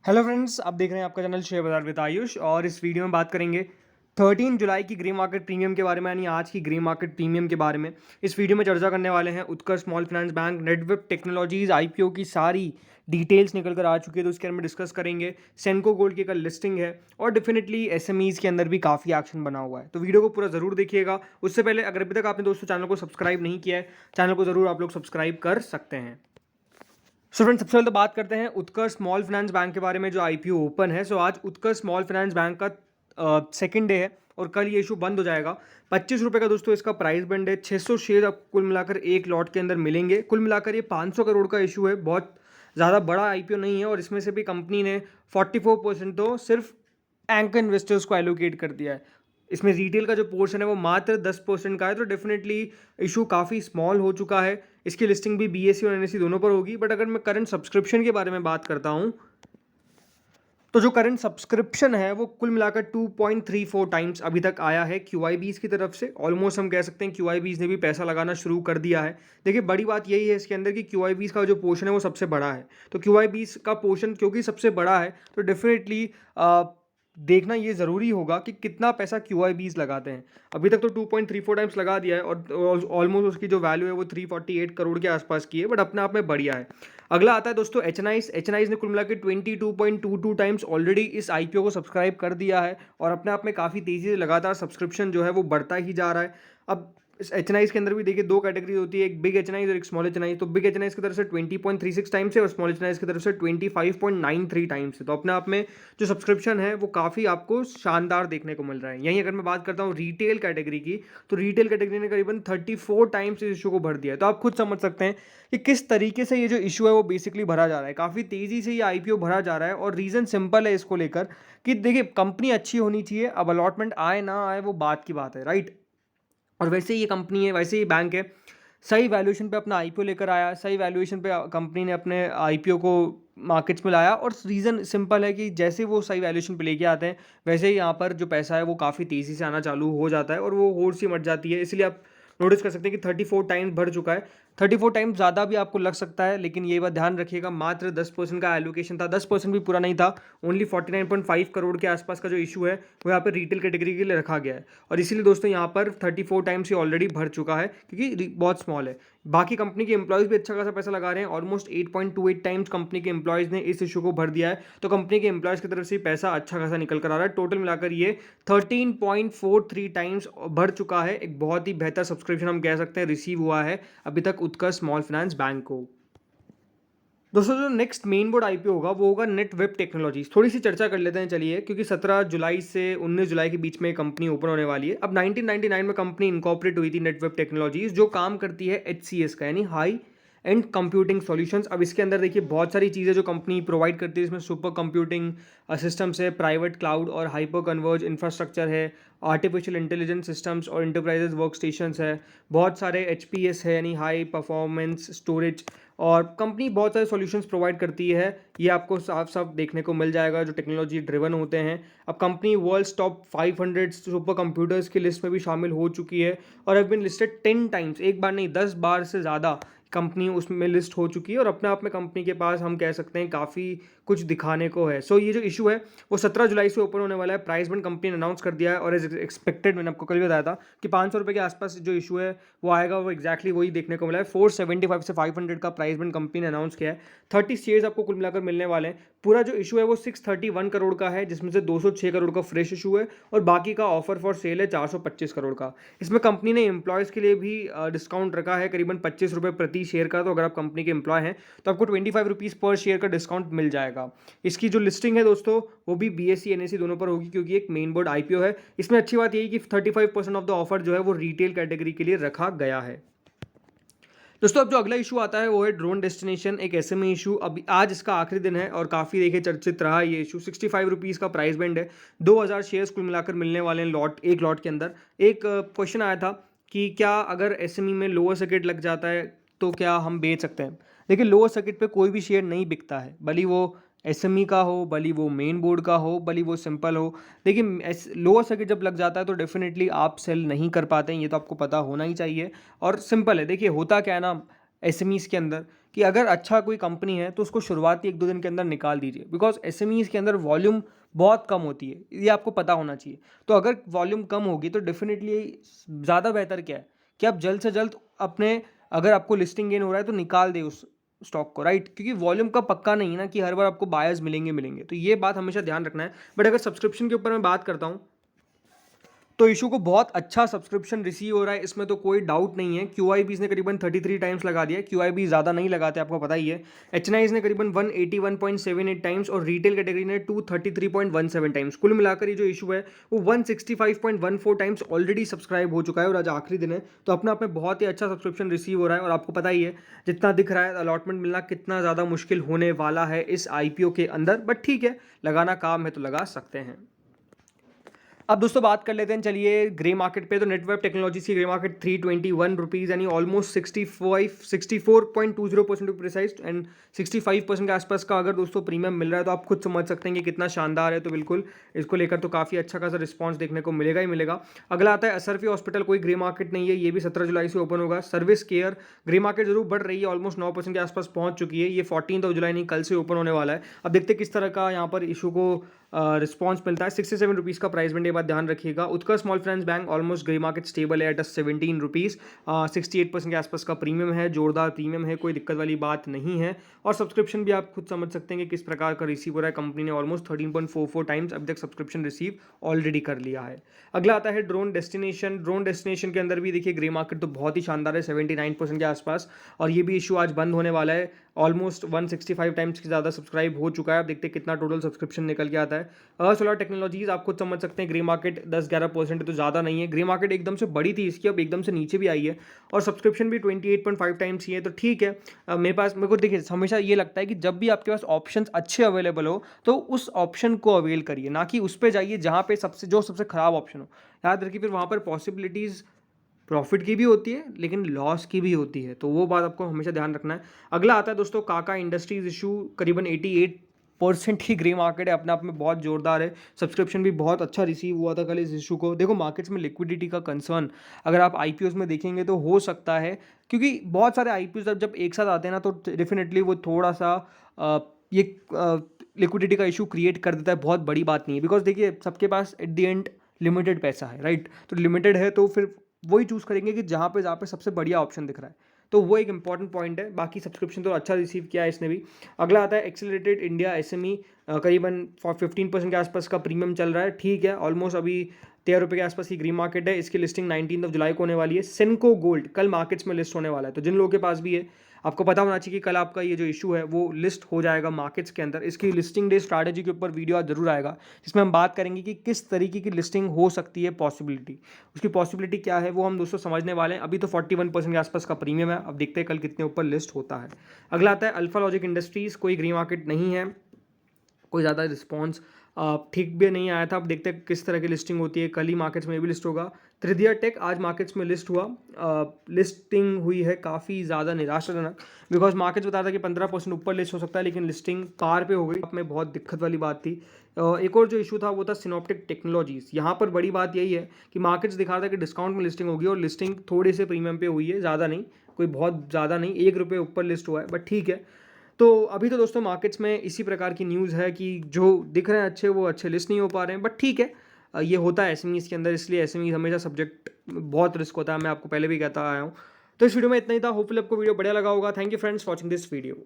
Hello friends, आप देख रहे हैं आपका चैनल शेयर बाजार विद आयुष। और इस वीडियो में बात करेंगे 13 जुलाई की ग्रे मार्केट प्रीमियम के बारे में, यानी आज की ग्रे मार्केट प्रीमियम के बारे में। इस वीडियो में चर्चा करने वाले हैं Utkarsh small finance bank, Netweb technologies IPO की सारी डिटेल्स निकल कर आ चुकी है, तो उसके बारे में डिस्कस करेंगे। सेंको गोल्ड की कल लिस्टिंग है और डेफिनेटली एसएमईज के अंदर भी काफ़ी एक्शन बना हुआ है, तो वीडियो को पूरा जरूर देखिएगा। उससे पहले अगर अभी तक आपने दोस्तों चैनल को सब्सक्राइब नहीं किया है, चैनल को जरूर आप लोग सब्सक्राइब कर सकते हैं। सो फ्रेंड्स, सबसे पहले तो बात करते हैं उत्कर्ष स्मॉल फाइनेंस बैंक के बारे में, जो आईपीओ ओपन है। सो आज उत्कर्ष स्मॉल फाइनेंस बैंक का सेकंड डे है और कल ये इशू बंद हो जाएगा। 25 रुपये का दोस्तों इसका प्राइस बैंड है। 600 शेयर आपको कुल मिलाकर एक लॉट के अंदर मिलेंगे। कुल मिलाकर ये 500 करोड़ का इशू है, बहुत ज़्यादा बड़ा आईपीओ नहीं है। और इसमें से भी कंपनी ने 44% तो सिर्फ एंकर इन्वेस्टर्स को एलोकेट कर दिया है। इसमें रिटेल का जो पोर्शन है वो मात्र 10% का है, तो डेफिनेटली इशू काफ़ी स्मॉल हो चुका है। इसकी लिस्टिंग भी बीएसई और एनएसई दोनों पर होगी। बट अगर मैं करंट सब्सक्रिप्शन के बारे में बात करता हूँ, तो जो करंट सब्सक्रिप्शन है वो कुल मिलाकर 2.34 टाइम्स अभी तक आया है क्यूआईबीज की तरफ से। ऑलमोस्ट हम कह सकते हैं क्यूआईबीज ने भी पैसा लगाना शुरू कर दिया है। देखिए, बड़ी बात यही है इसके अंदर कि क्यूआईबीज का जो पोर्शन है वो सबसे बड़ा है। तो क्यूआईबीज का पोर्शन क्योंकि सबसे बड़ा है, तो डेफिनेटली देखना ये ज़रूरी होगा कि कितना पैसा क्यूआईबीज लगाते हैं। अभी तक तो 2.34 टाइम्स लगा दिया है और ऑलमोस्ट उसकी जो वैल्यू है वो 348 करोड़ के आसपास की है, बट अपने आप में बढ़िया है। अगला आता है दोस्तों एचएनआईज ने कुल मिला के 22.22 टाइम्स ऑलरेडी इस आईपीओ को सब्सक्राइब कर दिया है और अपने आप में काफ़ी तेज़ी से लगातार सब्सक्रिप्शन जो है वो बढ़ता ही जा रहा है। अब इस एचएनआईज के अंदर भी देखिए दो कैटेगरी होती है, एक बिग एचएनआईज और एक स्मॉल एचएनआईज। तो बिग एचएनआईज की तरफ से 20.36 टाइम्स है और स्मॉल एचएनआईज की तरफ से 25.93 टाइम्स है। तो अपने आप में जो सब्सक्रिप्शन है वो काफ़ी आपको शानदार देखने को मिल रहा है। यहीं अगर मैं बात करता हूँ रिटेल कैटेगरी की, तो रिटेल कैटेगरी ने करीबन 34 टाइम्स इस इशू को भर दिया है। तो आप खुद समझ सकते हैं कि किस तरीके से ये जो इशू है वो बेसिकली भरा जा रहा है। काफ़ी तेज़ी से ये आईपीओ भरा जा रहा है और रीज़न सिंपल है इसको लेकर कि देखिए, कंपनी अच्छी होनी चाहिए। अब अलॉटमेंट आए ना आए वो बात की बात है, राइट। और वैसे ही ये कंपनी है, वैसे ही बैंक है, सही वैल्यूएशन पे अपना आईपीओ लेकर आया, सही वैल्यूएशन पे कंपनी ने अपने आईपीओ को मार्केट्स में लाया। और रीज़न सिंपल है कि जैसे वो सही वैल्यूएशन पे लेके आते हैं, वैसे ही यहाँ पर जो पैसा है वो काफ़ी तेज़ी से आना चालू हो जाता है और वो होड़ सी मच जाती है। इसलिए आप नोटिस कर सकते हैं कि 34 टाइम्स बढ़ चुका है। 34 टाइम्स ज़्यादा भी आपको लग सकता है, लेकिन ये बात ध्यान रखिएगा, मात्र 10% का एलोकेशन था। 10% भी पूरा नहीं था। ओनली 49.5 करोड़ के आसपास का जो इशू है वो यहाँ पर रिटेल कैटेगरी के लिए रखा गया है। और इसीलिए दोस्तों यहाँ पर 34 टाइम्स ये ऑलरेडी भर चुका है, क्योंकि बहुत स्मॉल है। बाकी कंपनी के एम्प्लॉयज़ भी अच्छा खासा पैसा लगा रहे हैं। ऑलमोस्ट 8.28 टाइम्स कंपनी के एम्प्लॉयज़ ने इस इशू को भर दिया है। तो कंपनी के एम्प्लॉयज़ की तरफ से पैसा अच्छा खासा निकल कर आ रहा है। टोटल मिलाकर ये 13.43 टाइम्स बढ़ चुका है। एक बहुत ही बेहतर सब्सक्रिप्शन हम कह सकते हैं रिसीव हुआ है अभी तक उत्कर्ष स्मॉल फाइनेंस बैंक को। दोस्तों, जो नेक्स्ट मेन बोर्ड आईपीओ होगा वो होगा नेटवेब टेक्नोलॉजीज। थोड़ी सी चर्चा कर लेते हैं चलिए, क्योंकि 17 जुलाई से 19 जुलाई के बीच में कंपनी ओपन होने वाली है। अब 1999 में कंपनी इनकॉर्पोरेट हुई थी नेटवेब टेक्नोलॉजीज, जो काम करती है एचसीएस का, यानी हाई एंड कंप्यूटिंग सॉल्यूशंस। अब इसके अंदर देखिए बहुत सारी चीज़ें जो कंपनी प्रोवाइड करती है, इसमें सुपर कंप्यूटिंग सिस्टम्स है, प्राइवेट क्लाउड और हाइपर कन्वर्ज इंफ्रास्ट्रक्चर है, आर्टिफिशियल इंटेलिजेंस सिस्टम्स और इंटरप्राइजेज वर्क स्टेशंस है, बहुत सारे एचपीएस है यानी हाई परफॉर्मेंस स्टोरेज। और कंपनी बहुत सारे सॉल्यूशंस प्रोवाइड करती है, ये आपको साफ साफ देखने को मिल जाएगा जो टेक्नोलॉजी ड्रिवन होते हैं। अब company world's top 500 supercomputers की लिस्ट में भी शामिल हो चुकी है और हैव बीन लिस्टेड 10 टाइम्स, एक बार नहीं 10 बार से ज़्यादा कंपनी उसमें लिस्ट हो चुकी है। और अपने आप में कंपनी के पास हम कह सकते हैं काफ़ी कुछ दिखाने को है। सो ये जो इशू है वो 17 जुलाई से ओपन होने वाला है। प्राइस बैंड कंपनी ने अनाउंस कर दिया है और एज एक्सपेक्टेड, मैंने आपको कल भी बताया था कि 500 रुपये के आसपास जो इशू है वो आएगा। वो एक्जैक्टली वही देखने को मिला है। 475 से 500 का प्राइस बैंड कंपनी ने अनाउंस किया है। 30 शेयर्स आपको कुल मिलाकर मिलने वाले हैं। पूरा जो इशू है वो 631 करोड़ का है, जिसमें से 206 करोड़ का फ्रेश इशू है और बाकी का ऑफर फॉर सेल है 425 करोड़ का। इसमें कंपनी ने एम्प्लॉयज़ के लिए भी डिस्काउंट रखा है, करीबन 25 रुपये प्रति शेयर का। तो अगर आप कंपनी के एम्प्लॉय हैं तो आपको 25 रुपीज़ पर शेयर का डिस्काउंट मिल जाएगा। इसकी जो लिस्टिंग है दोस्तों वो भी बीएसई एनएसई दोनों पर होगी, क्योंकि एक मेन बोर्ड आईपीओ है। इसमें अच्छी बात यही कि 35% ऑफ द ऑफर जो है वो रिटेल कैटेगरी के लिए रखा गया है। दोस्तों, अब जो अगला इशू आता है वो है ड्रोन डेस्टिनेशन, एक एसएमई इशू। अभी आज इसका आखिरी दिन है और काफ़ी देखिए चर्चित रहा ये इशू। 65 रुपीज़ का प्राइस बैंड है। 2000 शेयर्स कुल मिलाकर मिलने वाले हैं एक लॉट के अंदर। एक क्वेश्चन आया था कि क्या अगर एसएमई में लोअर सर्किट लग जाता है तो क्या हम बेच सकते हैं। देखिए, लोअर सर्किट पे कोई भी शेयर नहीं बिकता है, भले वो एसएमई का हो, भले वो मेन बोर्ड का हो, भले वो सिंपल हो। देखिए, लोअर सर्किट जब लग जाता है तो डेफिनेटली आप सेल नहीं कर पाते हैं, ये तो आपको पता होना ही चाहिए। और सिंपल है, देखिए होता क्या है ना, एसएमईज़ के अंदर कि अगर अच्छा कोई कंपनी है तो उसको शुरुआती 1-2 दिन के अंदर निकाल दीजिए, बिकॉज़ एसएमईज़ के अंदर वॉल्यूम बहुत कम होती है, ये आपको पता होना चाहिए। तो अगर वॉल्यूम कम होगी तो डेफ़िनेटली ज़्यादा बेहतर क्या है कि आप जल्द से जल्द अपने, अगर आपको लिस्टिंग गेन हो रहा है तो निकाल दें उस स्टॉक को, राइट? क्योंकि वॉल्यूम का पक्का नहीं है ना कि हर बार आपको बायर्स मिलेंगे, तो ये बात हमेशा ध्यान रखना है। बट अगर सब्सक्रिप्शन के ऊपर मैं बात करता हूँ तो इशू को बहुत अच्छा सब्सक्रिप्शन रिसीव हो रहा है, इसमें तो कोई डाउट नहीं है। क्यूआईबीज़ ने करीबन 33 टाइम्स लगा दिया है। क्यूआईबी ज़्यादा नहीं लगाते, आपको पता ही है। एचएनआईज़ ने करीबन 181.78 टाइम्स और रिटेल कैटेगरी ने 233.17 टाइम्स। कुल मिलाकर ये जो इशू है वो 165.14 टाइम्स ऑलरेडी सब्सक्राइब हो चुका है और आज आखिरी दिन है। तो अपने आप में बहुत ही अच्छा सब्सक्रिप्शन रिसीव हो रहा है और आपको पता ही है जितना दिख रहा है अलॉटमेंट मिलना कितना ज़्यादा मुश्किल होने वाला है इस आईपीओ के अंदर। बट ठीक है, लगाना काम है तो लगा सकते हैं। अब दोस्तों बात कर लेते हैं, चलिए ग्रे मार्केट पे। तो नेटवर्क टेक्नोलॉजीज की ग्रे मार्केट 321 रुपीज़ यानी ऑलमोस्ट 64.20% टू प्रिसाइज एंड 65% के आसपास का अगर दोस्तों प्रीमियम मिल रहा है तो आप खुद समझ सकते हैं कि कितना शानदार है। तो बिल्कुल इसको लेकर तो काफ़ी अच्छा खासा रिस्पॉन्स देखने को मिलेगा ही मिलेगा। अगला आता है असरफी हॉस्पिटल, कोई ग्रे मार्केट नहीं है, ये भी 17 जुलाई से ओपन होगा। सर्विस केयर ग्रे मार्केट जरूर बढ़ रही है, ऑलमोस्ट 9% के आसपास पहुंच चुकी है। ये 14 जुलाई नहीं कल से ओपन होने वाला है। अब देखते हैं किस तरह का यहाँ पर इशू को रिस्पॉन्स मिलता है। 67 रुपीज़ का प्राइस बैंड, ये बात ध्यान रखिएगा। Utkarsh small finance bank almost grey market stable है एट 17 रुपीज़। 68% के आसपास का प्रीमियम है, जोरदार प्रीमियम है, कोई दिक्कत वाली बात नहीं है। और सब्सक्रिप्शन भी आप खुद समझ सकते हैं कि किस प्रकार का रिसीव हो रहा है। कंपनी ने ऑलमोस्ट 13.44 टाइम्स अभी तक सब्सक्रिप्शन रिसीव ऑलरेडी कर लिया है। अगला आता है ड्रोन डेस्टिनेशन। ड्रोन डेस्टिनेशन के अंदर भी देखिए ग्रे मार्केट तो बहुत ही शानदार है, 79% के आसपास। और ये भी इशू आज बंद होने वाला है। ऑलमोस्ट 165 टाइम्स से ज़्यादा सब्सक्राइब हो चुका है। अब देखते हैं कितना टोटल सब्सक्रिप्शन निकल के आता है। सोलर टेक्नोलॉजीज आप खुद समझ सकते हैं, ग्रे मार्केट 10-11% तो ज़्यादा नहीं है। ग्रे मार्केट एकदम से बड़ी थी इसकी, अब एकदम से नीचे भी आई है और सब्सक्रिप्शन भी 28.5 टाइम्स ही है। तो ठीक है, मेरे को देखिए हमेशा ये लगता है कि जब भी आपके पास ऑप्शंस अच्छे अवेलेबल हो तो उस ऑप्शन को अवेल करिए, ना कि उस पर जाइए जहाँ पे सबसे खराब ऑप्शन हो। याद रखिए फिर वहाँ पर पॉसिबिलिटीज़ प्रॉफिट की भी होती है लेकिन लॉस की भी होती है, तो वो बात आपको हमेशा ध्यान रखना है। अगला आता है दोस्तों काका इंडस्ट्रीज इशू, करीबन 88% ही ग्रे मार्केट है, अपने आप में बहुत जोरदार है। सब्सक्रिप्शन भी बहुत अच्छा रिसीव हुआ था कल इस इशू को। देखो मार्केट्स में लिक्विडिटी का कंसर्न अगर आप आईपीओस में देखेंगे तो हो सकता है, क्योंकि बहुत सारे आईपीओस जब एक साथ आते हैं ना तो डेफिनेटली वो थोड़ा सा ये लिक्विडिटी का इशू क्रिएट कर देता है। बहुत बड़ी बात नहीं है, बिकॉज देखिए सबके पास एट द एंड लिमिटेड पैसा है, राइट? तो लिमिटेड है तो फिर वही चूज़ करेंगे कि जहाँ पे सबसे बढ़िया ऑप्शन दिख रहा है। तो वो एक इंपॉर्टेंट पॉइंट है। बाकी सब्सक्रिप्शन तो अच्छा रिसीव किया है इसने भी। अगला आता है एक्सेलरेटेड इंडिया एसएमई, करीबन 15% के आसपास का प्रीमियम चल रहा है। ठीक है, ऑलमोस्ट अभी 13 रुपये के आसपास की ग्रीन मार्केट है। इसकी लिस्टिंग 19 जुलाई को होने वाली है। सेनको गोल्ड कल मार्केट्स में लिस्ट होने वाला है, तो जिन लोगों के पास भी है आपको पता होना चाहिए कि कल आपका ये जो इशू है वो लिस्ट हो जाएगा मार्केट्स के अंदर। इसकी लिस्टिंग डे स्ट्रैटेजी के ऊपर वीडियो आज जरूर आएगा, जिसमें हम बात करेंगे कि किस तरीके की लिस्टिंग हो सकती है, पॉसिबिलिटी उसकी पॉसिबिलिटी क्या है वो हम दोस्तों समझने वाले हैं। अभी तो 41% के आसपास का प्रीमियम है, अब देखते हैं कल कितने ऊपर लिस्ट होता है। अगला आता है अल्फा लॉजिक इंडस्ट्रीज़, कोई ग्रीन मार्केट नहीं है, कोई ज़्यादा रिस्पॉन्स ठीक भी नहीं आया था। अब देखते हैं किस तरह की लिस्टिंग होती है, कल ही मार्केट्स में भी लिस्ट होगा। त्रिदिया टेक आज मार्केट्स में लिस्ट हुआ, लिस्टिंग हुई है काफ़ी ज़्यादा निराशाजनक, बिकॉज मार्केट्स बता था कि 15% ऊपर लिस्ट हो सकता है, लेकिन लिस्टिंग पार पे हो गई। में बहुत दिक्कत वाली बात थी। एक और जो इशू था वो था सिनॉप्टिक टेक्नोलॉजीज़। यहाँ पर बड़ी बात यही है कि मार्केट्स दिखा रहा था कि डिस्काउंट में लिस्टिंग होगी और लिस्टिंग थोड़े से प्रीमियम पे हुई है, ज़्यादा नहीं, कोई बहुत ज़्यादा नहीं, 1 रुपये ऊपर लिस्ट हुआ है, बट ठीक है। तो अभी तो दोस्तों मार्केट्स में इसी प्रकार की न्यूज़ है कि जो दिख रहे हैं अच्छे वो अच्छे लिस्ट नहीं हो पा रहे हैं, बट ठीक है, ये होता है एसएमईज़ के अंदर, इसलिए एसएमईज़ हमेशा सब्जेक्ट बहुत रिस्क होता है, मैं आपको पहले भी कहता आया हूँ। तो इस वीडियो में इतना ही था, होपफुली आपको वीडियो बढ़िया लगा होगा। Thank you friends watching this video.